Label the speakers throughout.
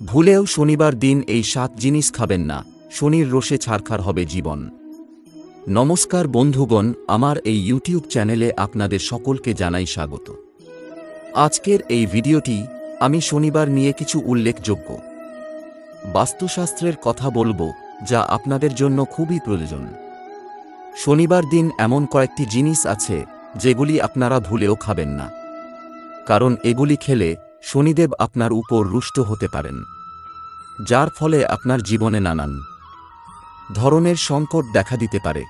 Speaker 1: ভুলেও শনিবার দিন এই 7 জিনিস খাবেন না, শনির রোষে ছারখার হবে জীবন। নমস্কার বন্ধুগণ, আমার এই ইউটিউব চ্যানেলে আপনাদের সকলকে জানাই স্বাগত। আজকের এই ভিডিওটি আমি শনিবার নিয়ে কিছু উল্লেখযোগ্য বাস্তুশাস্ত্রের কথা বলবো, যা আপনাদের জন্য খুবই প্রয়োজন। শনিবার দিন এমন কয়েকটি জিনিস আছে যেগুলি আপনারা ভুলেও খাবেন না, কারণ এগুলি খেলে শনিদেব আপনার উপর রুষ্ট হতে পারেন, যার ফলে আপনার জীবনে নানান ধরনের সংকট দেখা দিতে পারে।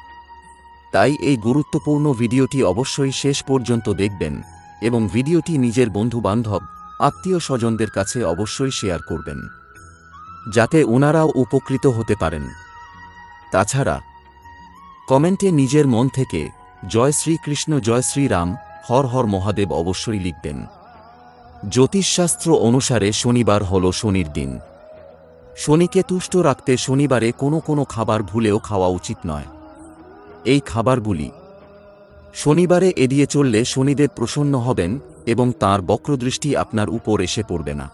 Speaker 1: তাই এই গুরুত্বপূর্ণ ভিডিওটি অবশ্যই শেষ পর্যন্ত দেখবেন এবং ভিডিওটি নিজের বন্ধু-বান্ধব, আত্মীয়-স্বজনদের কাছে অবশ্যই শেয়ার করবেন, যাতে ওনারাও উপকৃত হতে পারেন। তাছাড়া কমেন্টে নিজের মন থেকে জয় শ্রীকৃষ্ণ, জয় শ্রীরাম, হর হর মহাদেব অবশ্যই লিখবেন। জ্যোতিষশাস্ত্র অনুসারে শনিবার হল শনির দিন। শনিকে তুষ্ট রাখতে শনিবারে কোনো খাবার ভুলেও খাওয়া উচিত নয়। এই খাবারগুলি শনিবারে এড়িয়ে চললে শনিদেব প্রসন্ন হবেন এবং তাঁর বক্রদৃষ্টি আপনার উপর এসে পড়বে না।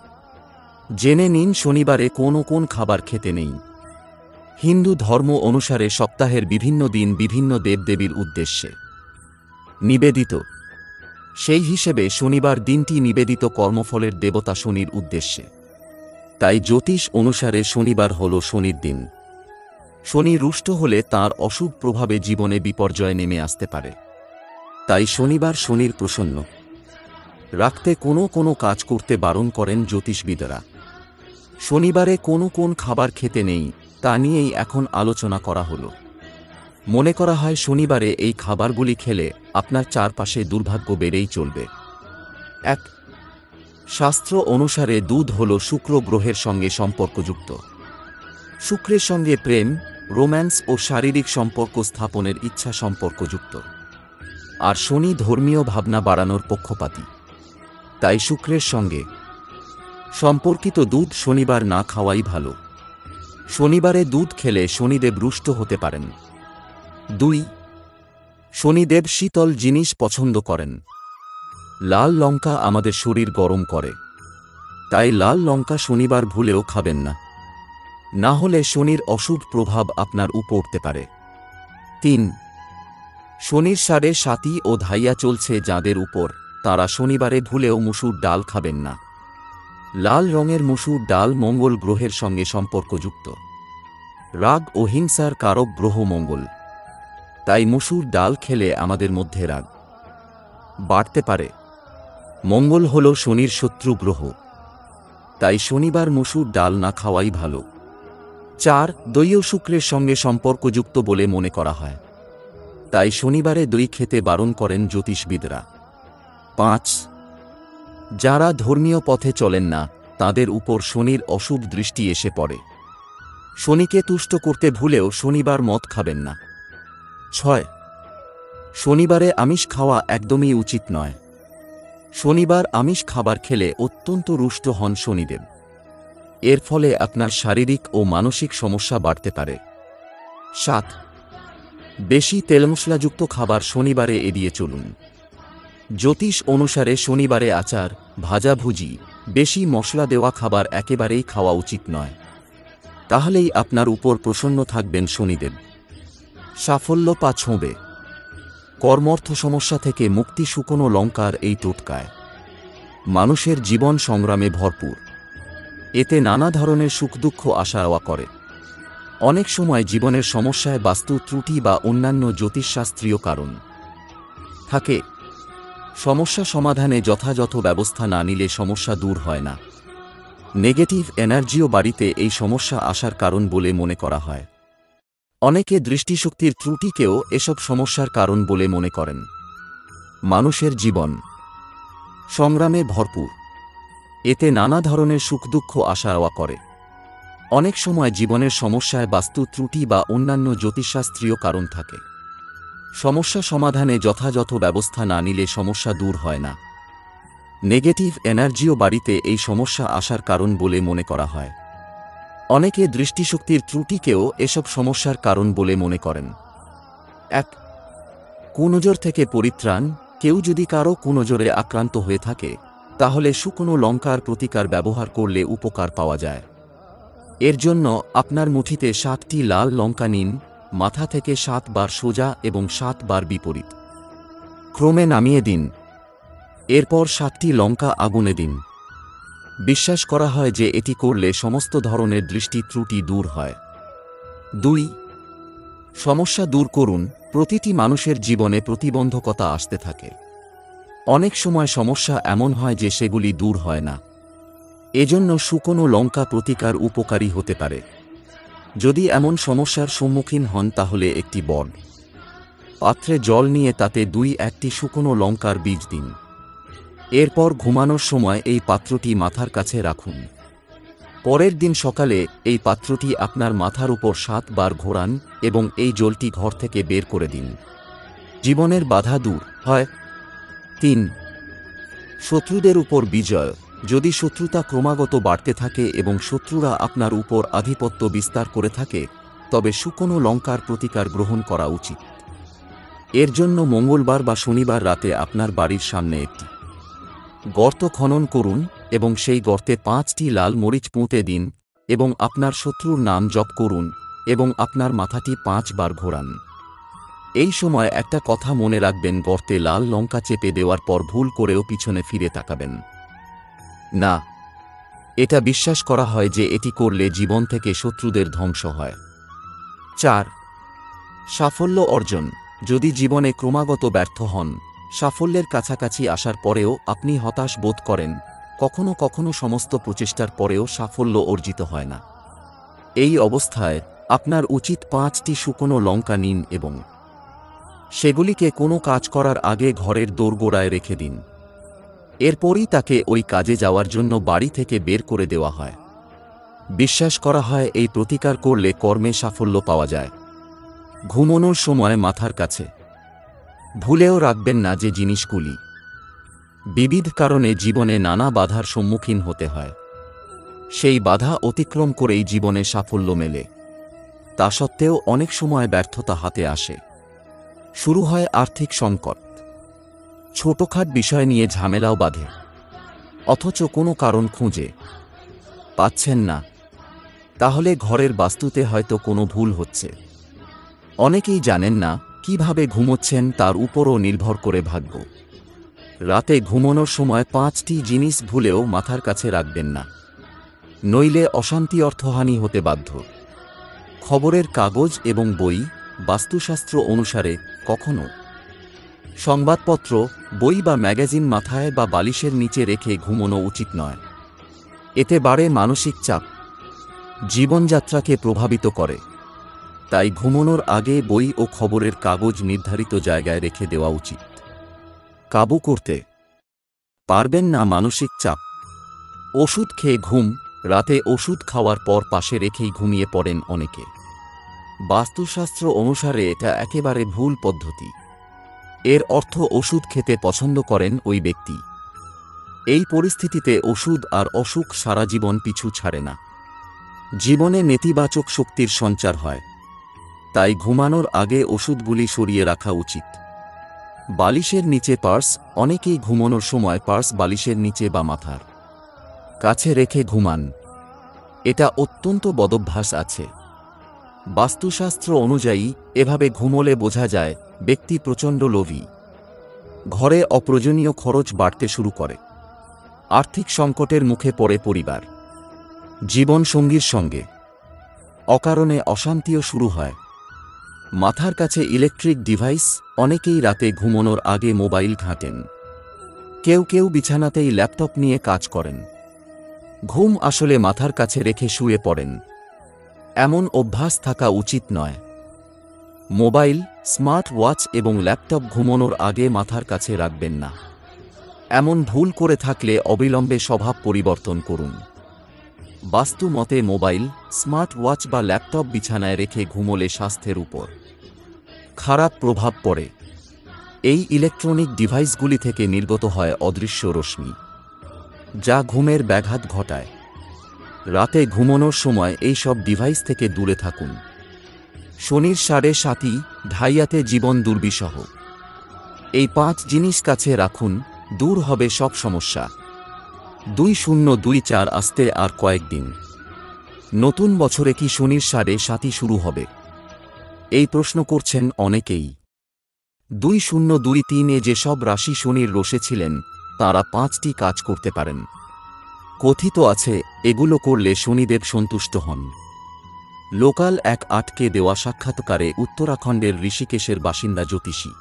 Speaker 1: জেনে নিন শনিবারে কোন খাবার খেতে নেই। হিন্দু ধর্ম অনুসারে সপ্তাহের বিভিন্ন দিন বিভিন্ন দেবদেবীর উদ্দেশ্যে নিবেদিত। সেই হিসেবে শনিবার দিনটি নিবেদিত কর্মফলের দেবতা শনির উদ্দেশ্যে। তাই জ্যোতিষ অনুসারে শনিবার হল শনির দিন। শনি রুষ্ট হলে তাঁর অশুভ প্রভাবে জীবনে বিপর্যয় নেমে আসতে পারে। তাই শনিবার শনির প্রসন্ন রাখতে কোনো কাজ করতে বারণ করেন জ্যোতিষবিদরা। শনিবারে কোন খাবার খেতে নেই তা নিয়েই এখন আলোচনা করা হলো। মনে করা হয় শনিবারে এই খাবারগুলি খেলে আপনার চারপাশে দুর্ভাগ্য বেড়েই চলবে। 1. শাস্ত্র অনুসারে দুধ হল শুক্র গ্রহের সঙ্গে সম্পর্কযুক্ত। শুক্রের সঙ্গে প্রেম, রোম্যান্স ও শারীরিক সম্পর্ক স্থাপনের ইচ্ছা সম্পর্কযুক্ত। আর শনি ধর্মীয় ভাবনা বাড়ানোর পক্ষপাতী। তাই শুক্রের সঙ্গে সম্পর্কিত দুধ শনিবার না খাওয়াই ভালো। শনিবারে দুধ খেলে শনিদেব রুষ্ট হতে পারেন। 2. শনিদেব শীতল জিনিস পছন্দ করেন। লাল লঙ্কা আমাদের শরীর গরম করে, তাই লাল লঙ্কা শনিবার ভুলেও খাবেন না, না হলে শনির অশুভ প্রভাব আপনার উপর পড়তে পারে। 3. শনির 7.5 ও ধাইয়া চলছে যাদের উপর, তারা শনিবারে ভুলেও মসুর ডাল খাবেন না। লাল রঙের মসুর ডাল মঙ্গল গ্রহের সঙ্গে সম্পর্কযুক্ত। রাগ ও হিংসার কারক গ্রহ মঙ্গল। তাই মসুর ডাল খেলে আমাদের মধ্যে রাগ বাড়তে পারে। মঙ্গল হল শনির শত্রু গ্রহ, তাই শনিবার মসুর ডাল না খাওয়াই ভালো। 4. দই ও শুক্রের সঙ্গে সম্পর্কযুক্ত বলে মনে করা হয়, তাই শনিবারে দই খেতে বারণ করেন জ্যোতিষবিদরা। 5. যারা ধর্মীয় পথে চলেন না তাদের উপর শনির অশুভ দৃষ্টি এসে পড়ে। শনিকে তুষ্ট করতে ভুলেও শনিবার মদ খাবেন না। 6. শনিবারে আমিষ খাওয়া একদমই উচিত নয়। শনিবার আমিষ খাবার খেলে অত্যন্ত রুষ্ট হন শনিদেব। এর ফলে আপনার শারীরিক ও মানসিক সমস্যা বাড়তে পারে। 7. বেশি তেলমশলাযুক্ত খাবার শনিবারে এড়িয়ে চলুন। জ্যোতিষ অনুসারে শনিবারে আচার, ভাজাভুজি, বেশি মশলা দেওয়া খাবার একেবারেই খাওয়া উচিত নয়। তাহলেই আপনার উপর প্রসন্ন থাকবেন শনিদেব। সাফল্য পা ছোঁবে। কর্মর্থ সমস্যা থেকে মুক্তি শুকনো লঙ্কার এই টোটকায়। মানুষের জীবন সংগ্রামে ভরপুর। এতে নানা ধরনের সুখ দুঃখ আসা যাওয়া করে। অনেক সময় জীবনের সমস্যায় বাস্তু ত্রুটি বা অন্যান্য জ্যোতিষশাস্ত্রীয় কারণ থাকে। সমস্যা সমাধানে যথাযথ ব্যবস্থা না নিলে সমস্যা দূর হয় না। নেগেটিভ এনার্জিও বাড়িতে এই সমস্যা আসার কারণ বলে মনে করা হয়। অনেকে দৃষ্টিশক্তির ত্রুটিকেও এসব সমস্যার কারণ বলে মনে করেন। মানুষের জীবন সংগ্রামে ভরপুর। এতে নানা ধরনের সুখ দুঃখ আসা যাওয়া করে। অনেক সময় জীবনের সমস্যায় বাস্তু ত্রুটি বা অন্যান্য জ্যোতিষশাস্ত্রীয় কারণ থাকে। সমস্যা সমাধানে যথাযথ ব্যবস্থা না নিলে সমস্যা দূর হয় না। নেগেটিভ এনার্জিও বাড়িতে এই সমস্যা আসার কারণ বলে মনে করা হয়। অনেকে দৃষ্টিশক্তির ত্রুটিকেও এসব সমস্যার কারণ বলে মনে করেন। 1. কুনজর থেকে পরিত্রাণ। কেউ যদি কারো কুনজরে আক্রান্ত হয়ে থাকে তাহলে শুকনো লঙ্কার প্রতিকার ব্যবহার করলে উপকার পাওয়া যায়। এর জন্য আপনার মুঠিতে 7টি লাল লঙ্কা নিন, মাথা থেকে 7 বার সোজা এবং 7 বার বিপরীত ক্রমে নামিয়ে দিন। এরপর 7টি লঙ্কা আগুনে দিন। বিশ্বাস করা হয় যে এটি করলে সমস্ত ধরনের দৃষ্টি ত্রুটি দূর হয়। 2. সমস্যা দূর করুন। প্রতিটি মানুষের জীবনে প্রতিবন্ধকতা আসতে থাকে। অনেক সময় সমস্যা এমন হয় যে সেগুলি দূর হয় না। এজন্য শুকনো লঙ্কা প্রতিকার উপকারী হতে পারে। যদি এমন সমস্যার সম্মুখীন হন তাহলে একটি বড় পাত্রে জল নিয়ে তাতে 2-1টি শুকনো লঙ্কার বীজ দিন। এরপর ঘুমানোর সময় এই পাত্রটি মাথার কাছে রাখুন। পরের দিন সকালে এই পাত্রটি আপনার মাথার উপর 7 বার ঘোরান এবং এই জলটি ঘর থেকে বের করে দিন। জীবনের বাধা দূর হয়। 3. শত্রুদের উপর বিজয়। যদি শত্রুতা ক্রমাগত বাড়তে থাকে এবং শত্রুরা আপনার উপর আধিপত্য বিস্তার করে থাকে, তবে শুকনো লঙ্কার প্রতিকার গ্রহণ করা উচিত। এর জন্য মঙ্গলবার বা শনিবার রাতে আপনার বাড়ির সামনে একটি গর্ত খনন করুন এবং সেই গর্তে 5টি লাল মরিচ পুঁতে দিন এবং আপনার শত্রুর নাম জপ করুন এবং আপনার মাথাটি 5 বার ঘোরান। এই সময় একটা কথা মনে রাখবেন, গর্তে লাল লঙ্কা চেপে দেওয়ার পর ভুল করেও পিছনে ফিরে তাকাবেন না। এটা বিশ্বাস করা হয় যে এটি করলে জীবন থেকে শত্রুদের ধ্বংস হয়। 4. সাফল্য অর্জন। যদি জীবনে ক্রমাগত ব্যর্থ হন, সাফল্যের কাছাকাছি আসার পরেও আপনি হতাশ বোধ করেন, কখনো কখনো সমস্ত প্রচেষ্টার পরেও সাফল্য অর্জিত হয় না, এই অবস্থায় আপনার উচিত 5টি শুকনো লঙ্কা নিন এবং সেগুলিকে কোনো কাজ করার আগে ঘরের দোরগোড়ায় রেখে দিন। এরপরই তাকে ওই কাজে যাওয়ার জন্য বাড়ি থেকে বের করে দেওয়া হয়। বিশ্বাস করা হয় এই প্রতিকার করলে কর্মে সাফল্য পাওয়া যায়। ঘুমানোর সময় মাথার কাছে ভুলেও রাখবেন না যে জিনিসগুলি বিবিধ কারণে জীবনে নানা বাধার সম্মুখীন হতে হয়। সেই বাধা অতিক্রম করেই জীবনে সাফল্য মেলে। তা সত্ত্বেও অনেক সময় ব্যর্থতা হাতে আসে। শুরু হয় আর্থিক সংকট, ছোটখাট বিষয় নিয়ে ঝামেলাও বাধে, অথচ কোনো কারণ খুঁজে পাচ্ছেন না। তাহলে ঘরের বাস্তুতে হয়তো কোনো ভুল হচ্ছে। অনেকেই জানেন না কিভাবে ঘুমোচ্ছেন তার উপরও নির্ভর করে ভাগ্য। রাতে ঘুমানোর সময় 5টি জিনিস ভুলেও মাথার কাছে রাখবেন না, নইলে অশান্তি অর্থহানি হতে বাধ্য। খবরের কাগজ এবং বই। বাস্তুশাস্ত্র অনুসারে কখনো সংবাদপত্র, বই বা ম্যাগাজিন মাথায় বা বালিশের নিচে রেখে ঘুমানো উচিত নয়। এতে বাড়ে মানসিক চাপ, জীবনযাত্রাকে প্রভাবিত করে। তাই ঘুমানোর আগে বই ও খবরের কাগজ নির্ধারিত জায়গায় রেখে দেওয়া উচিত। কাবু করতে পারবেন না মানসিক চাপ। ওষুধ খেয়ে ঘুম। রাতে ওষুধ খাওয়ার পর পাশে রেখেই ঘুমিয়ে পড়েন অনেকে। বাস্তুশাস্ত্র অনুসারে এটা একেবারে ভুল পদ্ধতি। এর অর্থ ওষুধ খেতে পছন্দ করেন ওই ব্যক্তি। এই পরিস্থিতিতে ওষুধ আর অসুখ সারা জীবন পিছু ছাড়ে না। জীবনে নেতিবাচক শক্তির সঞ্চার হয়। তাই ঘুমানোর আগে ওষুধগুলি সরিয়ে রাখা উচিত। বালিশের নিচে পার্স। অনেকেই ঘুমানোর সময় পার্স বালিশের নিচে বা মাথার কাছে রেখে ঘুমান। এটা অত্যন্ত বদভ্যাস আছে। বাস্তুশাস্ত্র অনুযায়ী এভাবে ঘুমোলে বোঝা যায় ব্যক্তি প্রচণ্ড লোভী। ঘরে অপ্রয়োজনীয় খরচ বাড়তে শুরু করে। আর্থিক সংকটের মুখে পড়ে পরিবার। জীবনসঙ্গীর সঙ্গে অকারণে অশান্তিও শুরু হয়। মাথার কাছে ইলেকট্রিক ডিভাইস। অনেকেই রাতে ঘুমানোর আগে মোবাইল ঘাঁটেন। কেউ কেউ বিছানাতেই ল্যাপটপ নিয়ে কাজ করেন। ঘুম আসলে মাথার কাছে রেখে শুয়ে পড়েন। এমন অভ্যাস থাকা উচিত নয়। মোবাইল, স্মার্ট ওয়াচ এবং ল্যাপটপ ঘুমানোর আগে মাথার কাছে রাখবেন না। এমন ভুল করে থাকলে অবিলম্বে স্বভাব পরিবর্তন করুন। বাস্তু মতে মোবাইল, স্মার্ট ওয়াচ বা ল্যাপটপ বিছানায় রেখে ঘুমোলে স্বাস্থ্যের উপর খারাপ প্রভাব পড়ে। এই ইলেকট্রনিক ডিভাইসগুলি থেকে নির্গত হয় অদৃশ্য রশ্মি, যা ঘুমের ব্যাঘাত ঘটায়। রাতে ঘুমানোর সময় এই সব ডিভাইস থেকে দূরে থাকুন। শনির 7.5 ঢাইয়াতে জীবন দুর্বিষহ। এই 5 জিনিস কাছে রাখুন, দূর হবে সব সমস্যা। 2024 আসতে আর কয়েকদিন। নতুন বছরে কি শনির সাড়ে সাতি শুরু হবে? এই প্রশ্ন করছেন অনেকেই। 2023 যেসব রাশি শনির রোষে ছিলেন তারা 5টি কাজ করতে পারেন। কথিত আছে এগুলো করলে শনিদেব সন্তুষ্ট হন। লোকাল 1/8কে দেওয়া সাক্ষাৎকারে উত্তরাখণ্ডের ঋষিকেশের বাসিন্দা জ্যোতিষী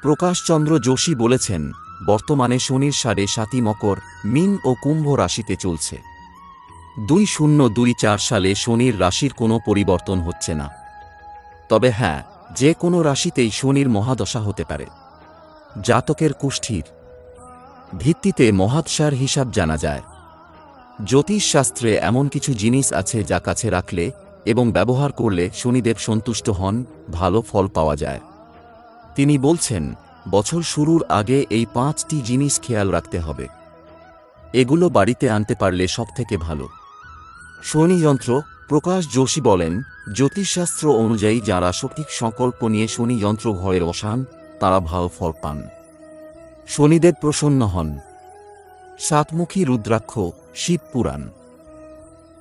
Speaker 1: প্রকাশচন্দ্র যোশী বলেছেন, বর্তমানে শনির সাড়ে সাতি মকর, মীন ও কুম্ভ রাশিতে চলছে। 2024 সালে শনির রাশির কোনো পরিবর্তন হচ্ছে না। তবে হ্যাঁ, যে কোনো রাশিতেই শনির মহাদশা হতে পারে। জাতকের কুষ্ঠির ভিত্তিতে মহাদশার হিসাব জানা যায়। জ্যোতিষশাস্ত্রে এমন কিছু জিনিস আছে যা কাছে রাখলে এবং ব্যবহার করলে শনিদেব সন্তুষ্ট হন, ভালো ফল পাওয়া যায়। তিনি বলছেন, বছর শুরুর আগে এই 5টি জিনিস খেয়াল রাখতে হবে। এগুলো বাড়িতে আনতে পারলে সবথেকে ভালো। শনি যন্ত্র। প্রকাশ যোশী বলেন, জ্যোতিষশাস্ত্র অনুযায়ী যারা সঠিক সংকল্প নিয়ে শনি যন্ত্র ঘরে বসান তারা ভালো ফল পান, শনিদেব প্রসন্ন হন। সাতমুখী রুদ্রাক্ষ। শিব পুরাণ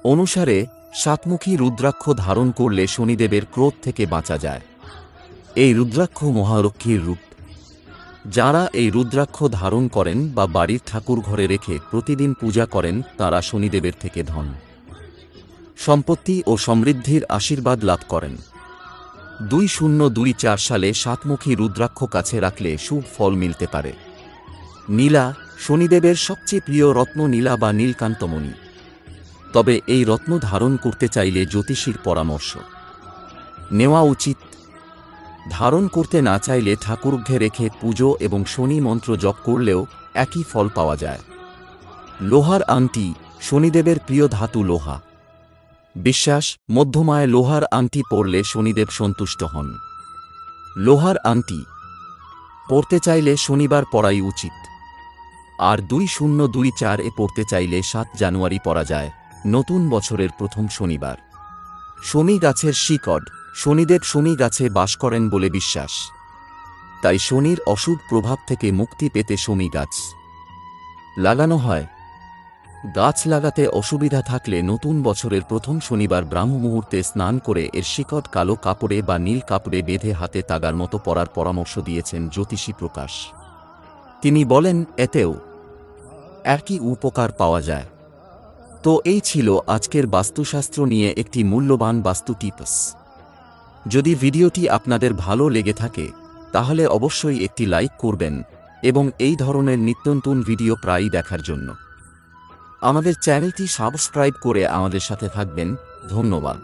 Speaker 1: অনুসারে সাতমুখী রুদ্রাক্ষ ধারণ করলে শনিদেবের ক্রোধ থেকে বাঁচা যায়। এই রুদ্রাক্ষ মহালক্ষ্মীর রূপ। যারা এই রুদ্রাক্ষ ধারণ করেন বা বাড়ির ঠাকুর ঘরে রেখে প্রতিদিন পূজা করেন তারা শনিদেবের থেকে ধন, সম্পত্তি ও সমৃদ্ধির আশীর্বাদ লাভ করেন। 2024 সালে সাতমুখী রুদ্রাক্ষ কাছে রাখলে শুভ ফল মিলতে পারে। নীলা। শনিদেবের সবচেয়ে প্রিয় রত্ন নীলা বা নীলকান্তমণি। তবে এই রত্ন ধারণ করতে চাইলে জ্যোতিষীর পরামর্শ নেওয়া উচিত। ধারণ করতে না চাইলে ঠাকুরঘরে রেখে পুজো এবং শনি মন্ত্র জপ করলেও একই ফল পাওয়া যায়। লোহার আংটি। শনিদেবের প্রিয় ধাতু লোহা। বিশ্বাস, মধ্যমায় লোহার আংটি পরলে শনিদেব সন্তুষ্ট হন। লোহার আংটি পরতে চাইলে শনিবার পরাই উচিত। আর 2024 পড়তে চাইলে 7 জানুয়ারি পরা যায়, নতুন বছরের প্রথম শনিবার। শনি গাছের শিকড়। শনিদেব শনি গাছে বাস করেন বলে বিশ্বাস। তাই শনির অশুভ প্রভাব থেকে মুক্তি পেতে শনি গাছ লাগানো হয়। গাছ লাগাতে অসুবিধা থাকলে নতুন বছরের প্রথম শনিবার ব্রাহ্ম মুহূর্তে স্নান করে এর শিকড় কালো কাপড়ে বা নীল কাপড়ে বেঁধে হাতে তাগার মতো পরার পরামর্শ দিয়েছেন জ্যোতিষী প্রকাশ। তিনি বলেন, এতেও একই উপকার পাওয়া যায়। তো এই ছিল আজকের বাস্তুশাস্ত্র নিয়ে একটি মূল্যবান বাস্তু টিপস। যদি ভিডিওটি আপনাদের ভালো লেগে থাকে তাহলে অবশ্যই একটি লাইক করবেন এবং এই ধরনের নিত্যনতুন ভিডিও প্রায়ই দেখার জন্য আমাদের চ্যানেলটি সাবস্ক্রাইব করে আমাদের সাথে থাকবেন। ধন্যবাদ।